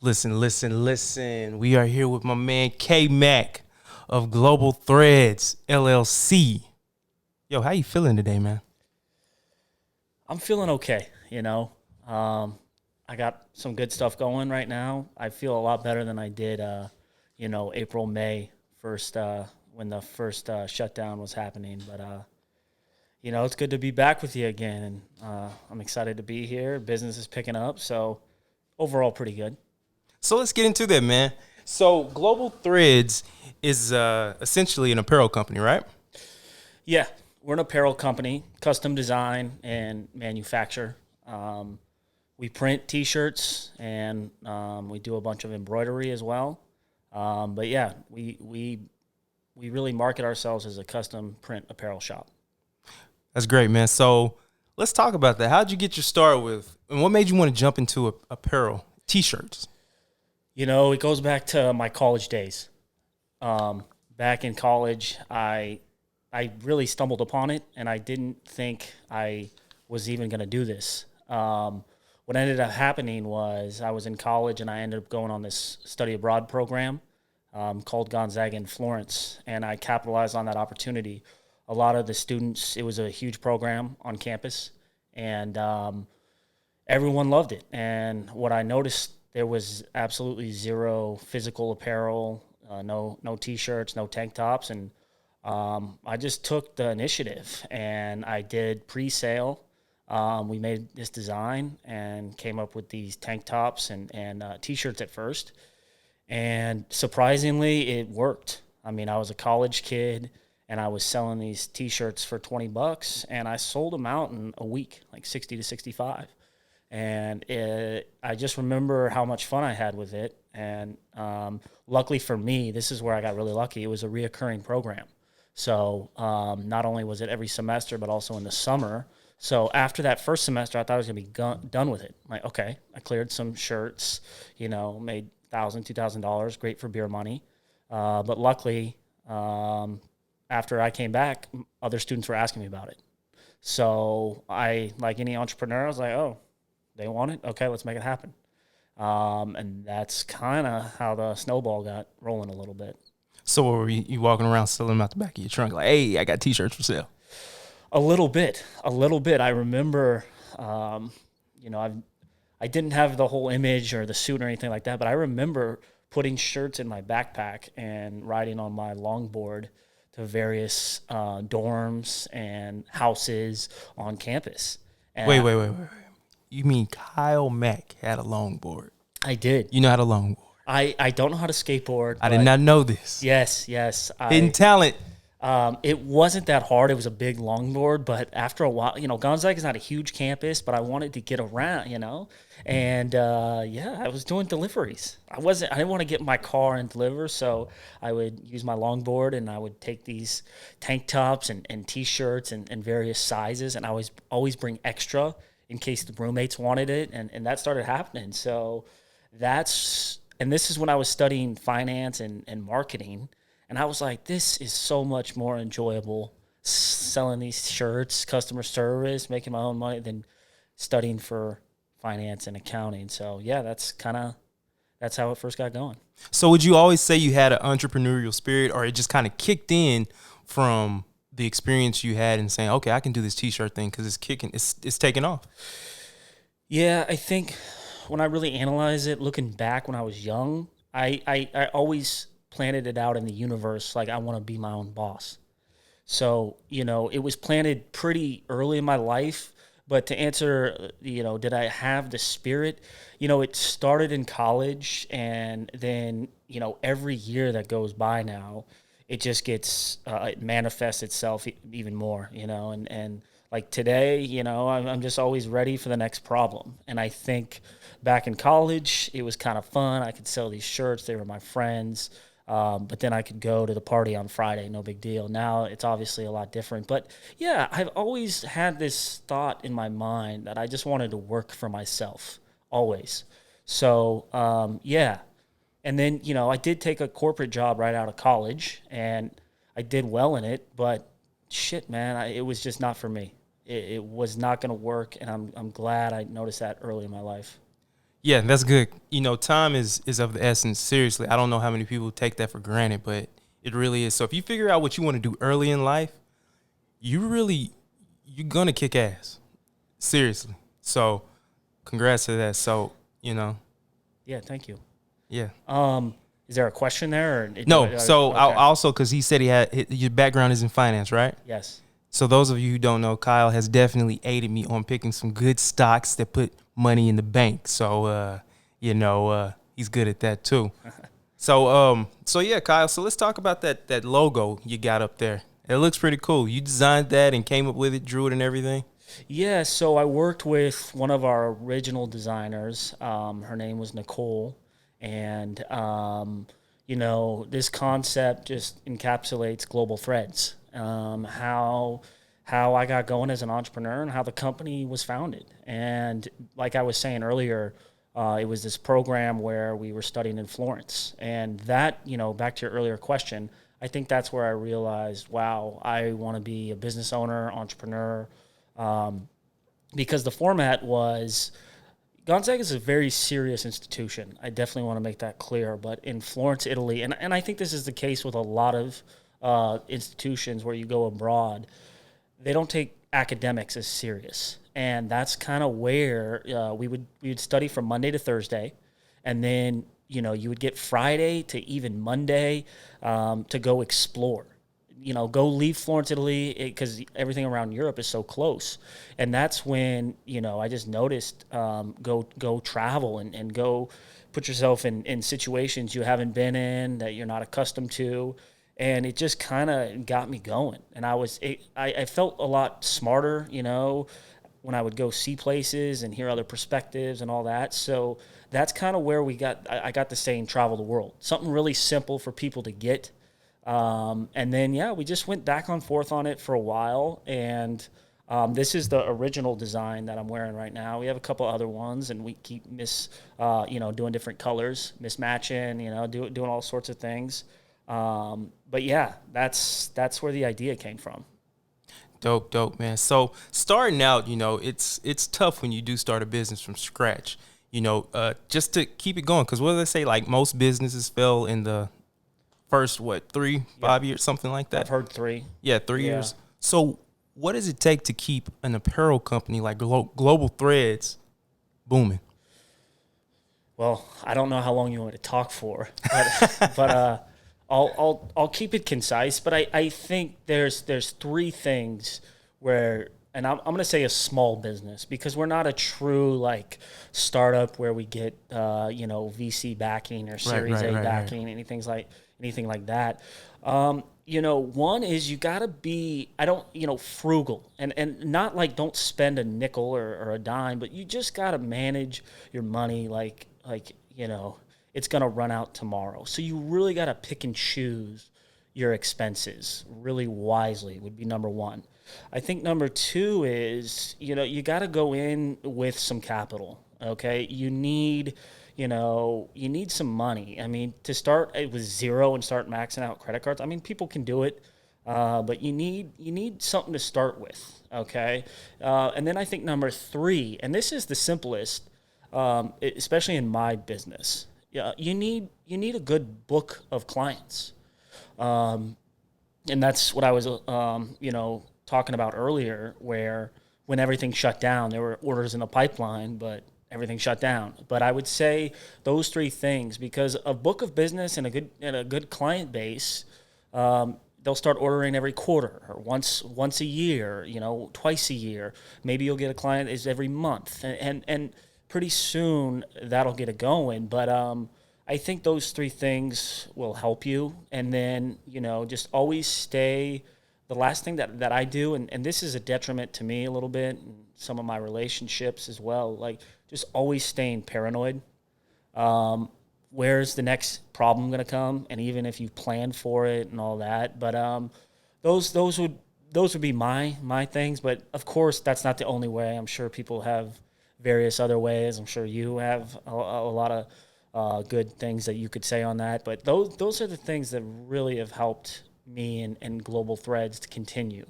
Listen. We are here with my man K-Mac of Global Threads LLC. Yo, how you feeling today, man? I'm feeling okay, I got some good stuff going right now. I feel a lot better than I did, April, May, first, when the first shutdown was happening. But, it's good to be back with you again. And I'm excited to be here. Business is picking up. So, overall, pretty good. So let's get into that, man. So Global Threads is essentially an apparel company, right? Yeah, we're an apparel company, custom design and manufacture. We print T-shirts and we do a bunch of embroidery as well. But yeah, we really market ourselves as a custom print apparel shop. That's great, man. So let's talk about that. How'd you get your start with, and what made you want to jump into apparel, T-shirts? It goes back to my college days. Back in college, I really stumbled upon it, and I didn't think I was even going to do this. What ended up happening was I was in college, and I ended up going on this study abroad program called Gonzaga in Florence, and I capitalized on that opportunity. A lot of the students, it was a huge program on campus, and everyone loved it. And what I noticed, there was absolutely zero physical apparel, no T-shirts, no tank tops, and I just took the initiative and I did pre-sale. We made this design and came up with these tank tops and T-shirts at first, and surprisingly, it worked. I mean, I was a college kid and I was selling these T-shirts for $20, and I sold them out in a week, like 60 to 65. And I just remember how much fun I had with it. And luckily for me, this is where I got really lucky. It was a reoccurring program. So not only was it every semester, but also in the summer. So after that first semester, I thought I was going to be done with it. Like, okay, I cleared some shirts, made $1,000, $2,000, great for beer money. But luckily, after I came back, other students were asking me about it. So I, like any entrepreneur, I was like, oh, they want it? Okay, let's make it happen. And that's kind of how the snowball got rolling a little bit. So were you walking around selling them out the back of your trunk like, hey, I got T-shirts for sale? A little bit. I remember, I didn't have the whole image or the suit or anything like that, but I remember putting shirts in my backpack and riding on my longboard to various dorms and houses on campus. And Wait. You mean Kyle Mack had a longboard? I did. You know how to longboard? I don't know how to skateboard. I did not know this. Yes. Hidden talent. It wasn't that hard. It was a big longboard, but after a while, Gonzaga is not a huge campus, but I wanted to get around, and I was doing deliveries. I didn't want to get in my car and deliver, so I would use my longboard and I would take these tank tops and T-shirts and various sizes, and I always bring extra in case the roommates wanted it, and that started happening. So this is when I was studying finance and marketing. And I was like, this is so much more enjoyable selling these shirts, customer service, making my own money than studying for finance and accounting. So yeah, that's how it first got going. So would you always say you had an entrepreneurial spirit, or it just kind of kicked in from the experience you had in saying, okay, I can do this T-shirt thing because it's taking off? Yeah, I think when I really analyze it, looking back when I was young, I always planted it out in the universe like I want to be my own boss. So, it was planted pretty early in my life. But to answer, did I have the spirit? It started in college, and then, every year that goes by now, it just it manifests itself even more, and like today, I'm just always ready for the next problem. And I think back in college, it was kind of fun. I could sell these shirts. They were my friends. But then I could go to the party on Friday, no big deal. Now it's obviously a lot different. But yeah, I've always had this thought in my mind that I just wanted to work for myself, always. So, yeah. And then, I did take a corporate job right out of college, and I did well in it. But shit, man, it was just not for me. It was not going to work, and I'm glad I noticed that early in my life. Yeah, that's good. Time is of the essence. Seriously, I don't know how many people take that for granted, but it really is. So if you figure out what you want to do early in life, you're gonna kick ass. Seriously. So congrats to that. So, Yeah, thank you. yeah. Is there a question there? No, so I Okay. also, because he said your background is in finance, right? Yes. So those of you who don't know, Kyle has definitely aided me on picking some good stocks that put money in the bank. So, he's good at that too. So yeah, Kyle. So let's talk about that logo you got up there. It looks pretty cool. You designed that and came up with it, drew it, and everything. Yeah, so I worked with one of our original designers. Her name was Nicole. And, this concept just encapsulates Global Threads, how I got going as an entrepreneur and how the company was founded. And like I was saying earlier, it was this program where we were studying in Florence. And that, back to your earlier question, I think that's where I realized, wow, I want to be a business owner, entrepreneur, because the format was Gonzaga is a very serious institution. I definitely want to make that clear. But in Florence, Italy, and I think this is the case with a lot of institutions where you go abroad, they don't take academics as serious. And that's kind of where we would study from Monday to Thursday, and then you would get Friday to even Monday to go explore. Go leave Florence, Italy, because everything around Europe is so close. And that's when, I just noticed, go travel and go put yourself in situations you haven't been in, that you're not accustomed to. And it just kind of got me going. And I felt a lot smarter, when I would go see places and hear other perspectives and all that. So that's kind of where I got the saying, travel the world. Something really simple for people to get. And then, yeah, we just went back and forth on it for a while. And this is the original design that I'm wearing right now. We have a couple other ones, and we keep doing different colors, mismatching, doing all sorts of things. But yeah, that's where the idea came from. Dope, man. So starting out, it's tough when you do start a business from scratch. Just to keep it going, because what do they say? Like most businesses fail in the first 3-5 years, something like that. I've heard 3. Yeah, 3 Yeah. years. So what does it take to keep an apparel company like Global Threads booming? Well, I don't know how long you want to talk for, but I'll keep it concise. But I think there's 3 things where, and I'm going to say a small business, because we're not a true like startup where we get VC backing or Series A backing, anything like that. One is you got to be, frugal, and not like don't spend a nickel or a dime, but you just got to manage your money like it's going to run out tomorrow. So you really got to pick and choose your expenses really wisely would be number one. I think number 2 is, you got to go in with some capital. Okay. You need some money. I mean, to start with zero and start maxing out credit cards, I mean, people can do it, but you need something to start with, okay? And then I think number 3, and this is the simplest, especially in my business, you need a good book of clients, and that's what I was talking about earlier, where when everything shut down, there were orders in the pipeline, but everything shut down. But I would say those 3 things, because a book of business and a good client base, they'll start ordering every quarter or once a year, twice a year. Maybe you'll get a client is every month, and pretty soon that'll get it going. But I think those 3 things will help you, and then just always stay. The last thing that I do, and this is a detriment to me a little bit, and some of my relationships as well, like just always staying paranoid. Where's the next problem going to come? And even if you plan for it and all that, but those would be my things. But of course, that's not the only way. I'm sure people have various other ways. I'm sure you have a lot of good things that you could say on that. But those are the things that really have helped me and Global Threads to continue,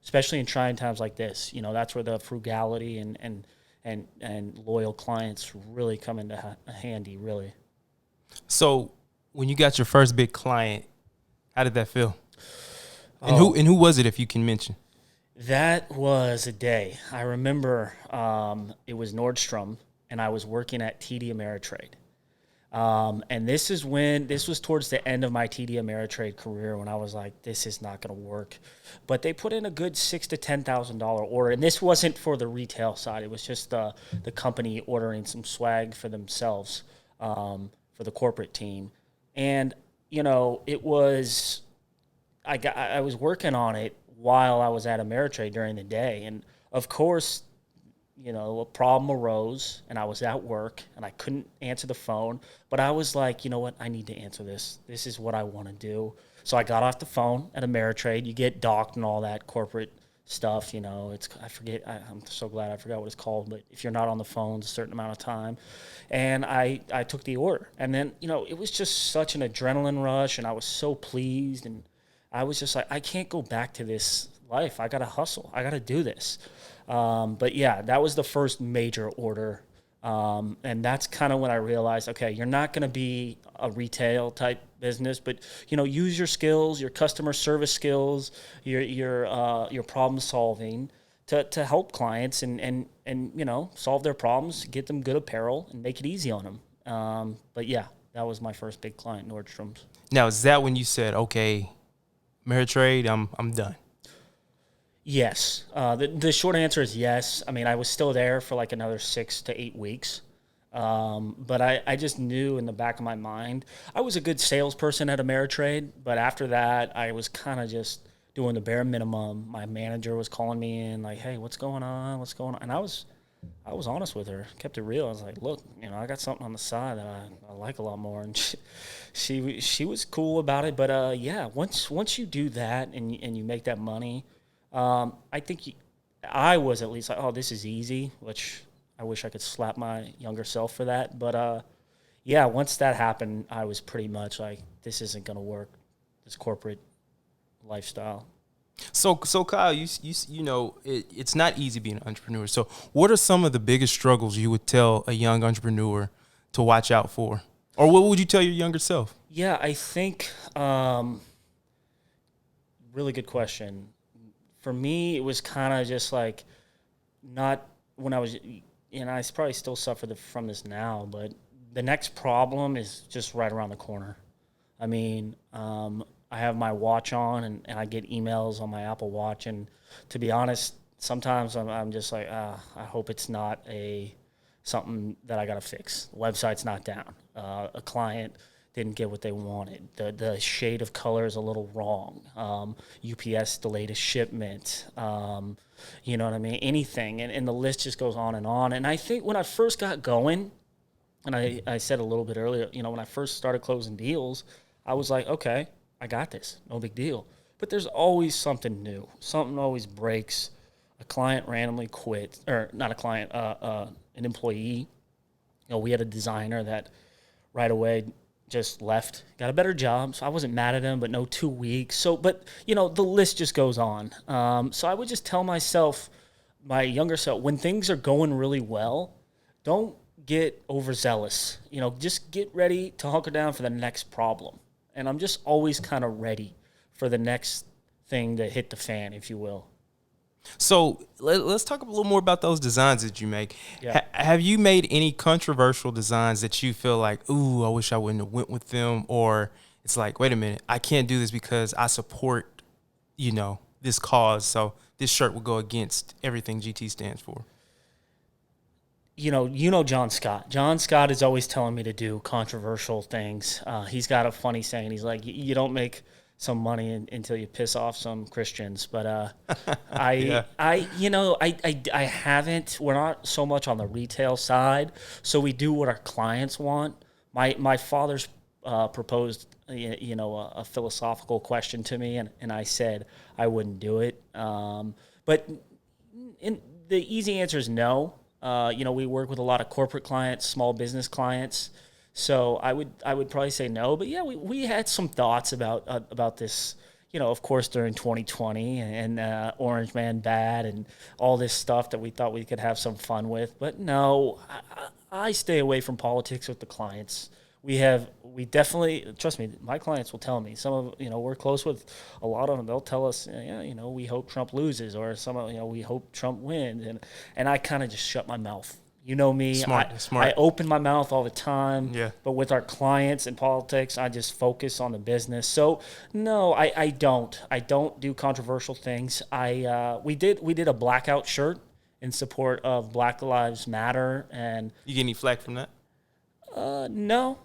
especially in trying times like this. That's where the frugality and and loyal clients really come into handy, really. So when you got your first big client, how did that feel? And who was it, if you can mention? That was a day. I remember it was Nordstrom, and I was working at TD Ameritrade. And this was towards the end of my TD Ameritrade career when I was like, this is not going to work. But they put in a good $6,000 to $10,000 order, and this wasn't for the retail side. It was just the company ordering some swag for themselves, for the corporate team. And it was I was working on it while I was at Ameritrade during the day, and of course, a problem arose, and I was at work, and I couldn't answer the phone. But I was like, you know what? I need to answer this. This is what I want to do. So I got off the phone at Ameritrade. You get docked and all that corporate stuff. I forget. I'm so glad I forgot what it's called. But if you're not on the phone a certain amount of time, and I took the order, and then it was just such an adrenaline rush, and I was so pleased, and I was just like, I can't go back to this life. I got to hustle. I got to do this. But yeah, that was the first major order. And that's kind of when I realized, okay, you're not going to be a retail type business, but use your skills, your customer service skills, your problem solving to help clients and solve their problems, get them good apparel and make it easy on them. But yeah, that was my first big client, Nordstrom's. Now, is that when you said, okay, Ameritrade, I'm done? Yes. The short answer is yes. I mean, I was still there for like another 6 to 8 weeks. But I just knew in the back of my mind, I was a good salesperson at Ameritrade, but after that, I was kind of just doing the bare minimum. My manager was calling me in like, hey, what's going on? What's going on? And I was honest with her, kept it real. I was like, look, I got something on the side that I like a lot more. And she was cool about it. But yeah, once you do that and you make that money, I think I was at least like, oh, this is easy, which I wish I could slap my younger self for that. But yeah, once that happened, I was pretty much like, this isn't going to work, this corporate lifestyle. So Kyle, it's not easy being an entrepreneur. So what are some of the biggest struggles you would tell a young entrepreneur to watch out for? Or what would you tell your younger self? Yeah, I think really good question. For me, it was kind of just like not when I was, I probably still suffer from this now, but the next problem is just right around the corner. I mean, I have my watch on and I get emails on my Apple Watch. And to be honest, sometimes I'm just like, I hope it's not something that I got to fix. The website's not down. A client didn't get what they wanted. The shade of color is a little wrong. UPS delayed a shipment. You know what I mean? Anything. And the list just goes on and on. And I think when I first got going, and I said a little bit earlier, when I first started closing deals, I was like, okay, I got this. No big deal. But there's always something new. Something always breaks. A client randomly quit. Or not a client, an employee. We had a designer that right away just left, got a better job. So I wasn't mad at him, but no 2 weeks. So, but the list just goes on. So I would just tell myself, my younger self, when things are going really well, don't get overzealous. Just get ready to hunker down for the next problem. And I'm just always kind of ready for the next thing to hit the fan, if you will. So let's talk a little more about those designs that you make. Yeah. Have you made any controversial designs that you feel like, ooh, I wish I wouldn't have went with them? Or it's like, wait a minute, I can't do this because I support, this cause. So this shirt will go against everything GT stands for. John Scott. John Scott is always telling me to do controversial things. He's got a funny saying. He's like, you don't make some money until you piss off some Christians. But I haven't. We're not so much on the retail side, so we do what our clients want. My father's proposed, a philosophical question to me, and I said I wouldn't do it. But the easy answer is no. We work with a lot of corporate clients, small business clients. So I would probably say no, but yeah, we had some thoughts about this, of course, during 2020 and Orange Man bad and all this stuff that we thought we could have some fun with. But no, I stay away from politics with the clients. We definitely, trust me, my clients will tell me. Some of, we're close with a lot of them. They'll tell us, we hope Trump loses, or we hope Trump wins. And I kind of just shut my mouth. You know me. Smart. I open my mouth all the time. Yeah. But with our clients and politics, I just focus on the business. So no, I don't. I don't do controversial things. We did a blackout shirt in support of Black Lives Matter. And You get any flack from that? no,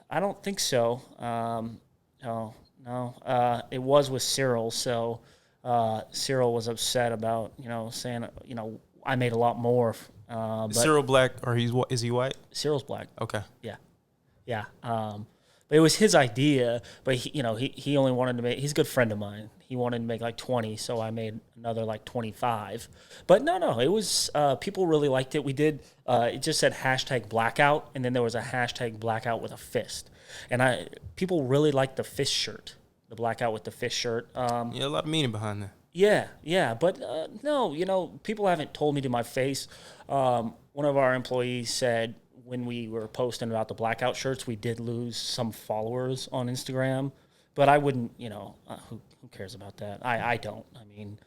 I don't think so. No. It was with Cyril. So Cyril was upset about saying I made a lot more. Is Cyril black, or is he white? Cyril's black. Okay. Yeah. But it was his idea. But he only wanted to make. He's a good friend of mine. He wanted to make like 20, so I made another like 25. But no, it was people really liked it. We did. It just said #blackout, and then there was a #blackout with a fist. And people really liked the fist shirt, the blackout with the fist shirt. Yeah, a lot of meaning behind that. Yeah, but no, people haven't told me to my face. One of our employees said when we were posting about the blackout shirts, we did lose some followers on Instagram, but I wouldn't, who cares about that? I don't. I mean,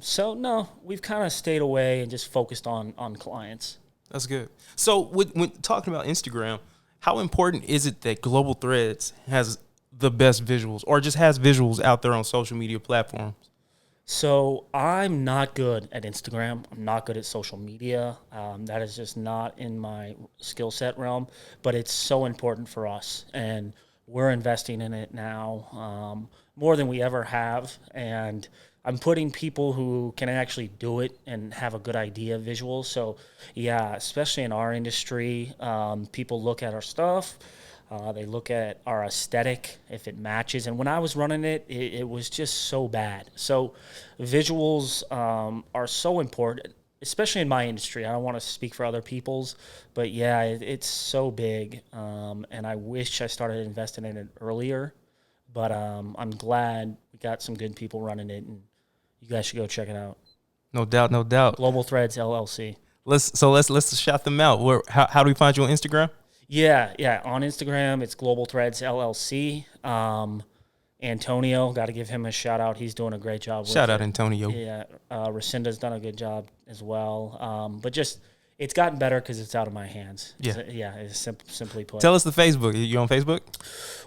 so no, we've kind of stayed away and just focused on clients. That's good. So when talking about Instagram, how important is it that Global Threads has the best visuals, or just has visuals out there on social media platforms? So I'm not good at Instagram. I'm not good at social media. That is just not in my skill set realm, but it's so important for us. And we're investing in it now more than we ever have. And I'm putting people who can actually do it and have a good idea of visuals. So yeah, especially in our industry, people look at our stuff. They look at our aesthetic, if it matches. And when I was running it was just so bad. So visuals are so important, especially in my industry. I don't want to speak for other people's, but yeah, it's so big. And I wish I started investing in it earlier. But I'm glad we got some good people running it, and you guys should go check it out. No doubt. Global Threads LLC. Let's shout them out. How do we find you on Instagram? Yeah. On Instagram, it's Global Threads LLC. Antonio, got to give him a shout out. He's doing a great job. Shout out, Antonio. Yeah. Racinda's done a good job as well. But just, it's gotten better because it's out of my hands. Yeah. It's simply put. Tell us the Facebook. You on Facebook?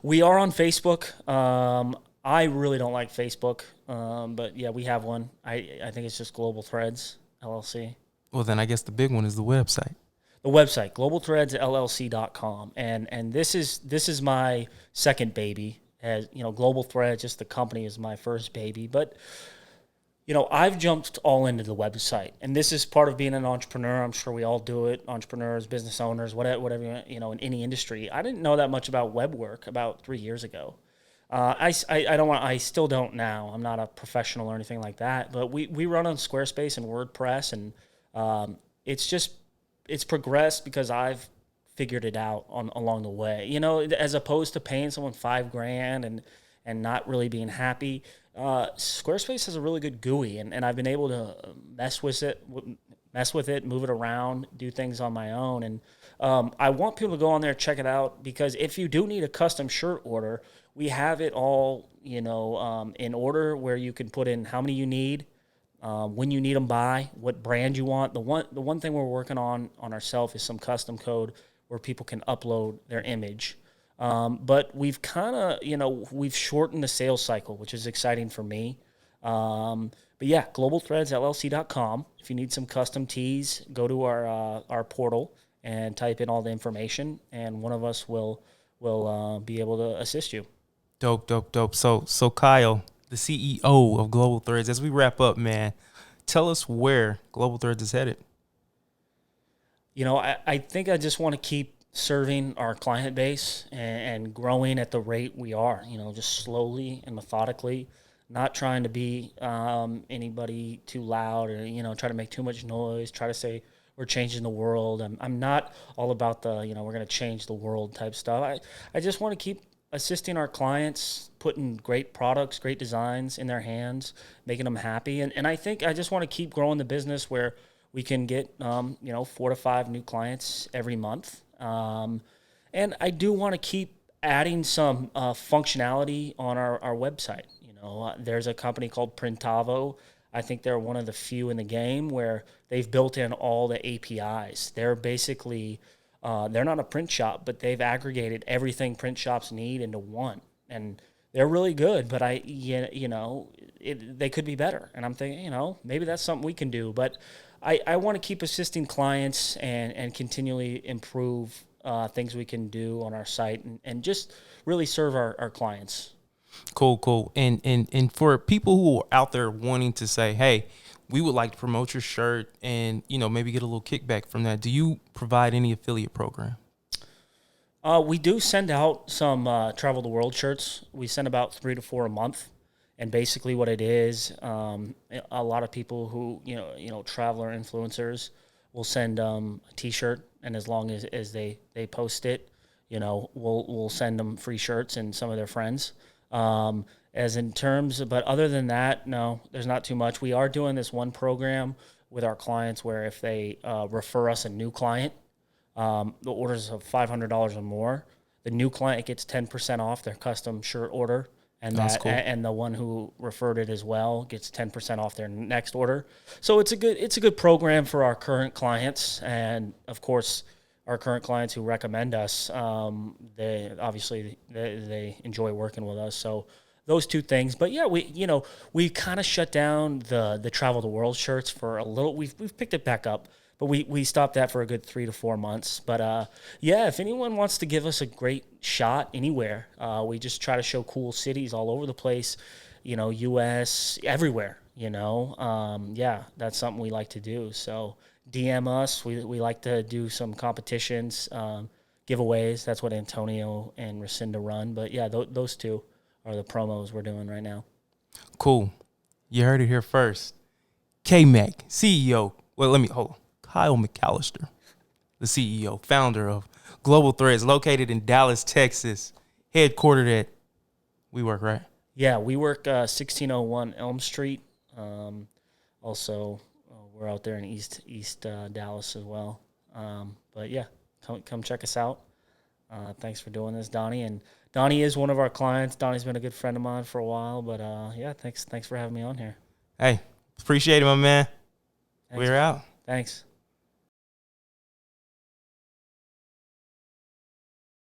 We are on Facebook. I really don't like Facebook. But yeah, we have one. I think it's just Global Threads LLC. Well, then I guess the big one is the website. The website, globalthreadsllc.com. And this is my second baby. As Global Threads, just the company, is my first baby. But I've jumped all into the website, and this is part of being an entrepreneur. I'm sure we all do it. Entrepreneurs, business owners, whatever in any industry. I didn't know that much about web work about 3 years ago. I still don't now. I'm not a professional or anything like that. But we run on Squarespace and WordPress, and it's progressed because I've figured it out along the way. As opposed to paying someone $5,000 and not really being happy. Squarespace has a really good GUI, and I've been able to mess with it, move it around, do things on my own. And I want people to go on there, check it out, because if you do need a custom shirt order, we have it all, in order, where you can put in how many you need, when you need them by, what brand you want. The one thing we're working on ourselves is some custom code where people can upload their image. But we've kind of, we've shortened the sales cycle, which is exciting for me. But yeah, globalthreadsllc.com. If you need some custom tees, go to our portal and type in all the information, and one of us will be able to assist you. Dope. So Kyle, the CEO of Global Threads, as we wrap up, man, tell us where Global Threads is headed. I think I just want to keep serving our client base and growing at the rate we are, just slowly and methodically, not trying to be anybody too loud or, try to make too much noise, try to say we're changing the world. I'm not all about the, we're going to change the world type stuff. I just want to keep assisting our clients, putting great products, great designs in their hands, making them happy. And I think I just want to keep growing the business where we can get, 4 to 5 new clients every month. And I do want to keep adding some functionality on our website. There's a company called Printavo. I think they're one of the few in the game where they've built in all the APIs. They're basically, they're not a print shop, but they've aggregated everything print shops need into one. And they're really good, but they could be better. And I'm thinking, maybe that's something we can do. But I want to keep assisting clients and continually improve things we can do on our site and just really serve our clients. Cool. And for people who are out there wanting to say, hey, we would like to promote your shirt and, maybe get a little kickback from that, do you provide any affiliate program? We do send out some Travel the World shirts. We send about 3 to 4 a month. And basically what it is, a lot of people who, traveler influencers will send a T-shirt. And as long as they post it, we'll send them free shirts and some of their friends. But other than that, no, there's not too much. We are doing this one program with our clients where if they refer us a new client, the orders of $500 or more, the new client gets 10% off their custom shirt order. And That's cool. And the one who referred it as well gets 10% off their next order. So it's a good program for our current clients, and of course, our current clients who recommend us. They obviously enjoy working with us. So those two things. But yeah, we kind of shut down the Travel the World shirts for a little. We've picked it back up. But we stopped that for a good 3 to 4 months. But if anyone wants to give us a great shot anywhere, we just try to show cool cities all over the place, U.S., everywhere, that's something we like to do. So DM us. We like to do some competitions, giveaways. That's what Antonio and Rescinda run. But yeah, those two are the promos we're doing right now. Cool. You heard it here first. K-Mac, CEO. Well, hold on. Kyle McAllister, the CEO, founder of Global Threads, located in Dallas, Texas, headquartered at WeWork, right? Yeah, we work 1601 Elm Street. Also, we're out there in East Dallas as well. But yeah, come check us out. Thanks for doing this, Donnie. And Donnie is one of our clients. Donnie's been a good friend of mine for a while. But thanks for having me on here. Hey, appreciate it, my man. Thanks. We're out. Thanks.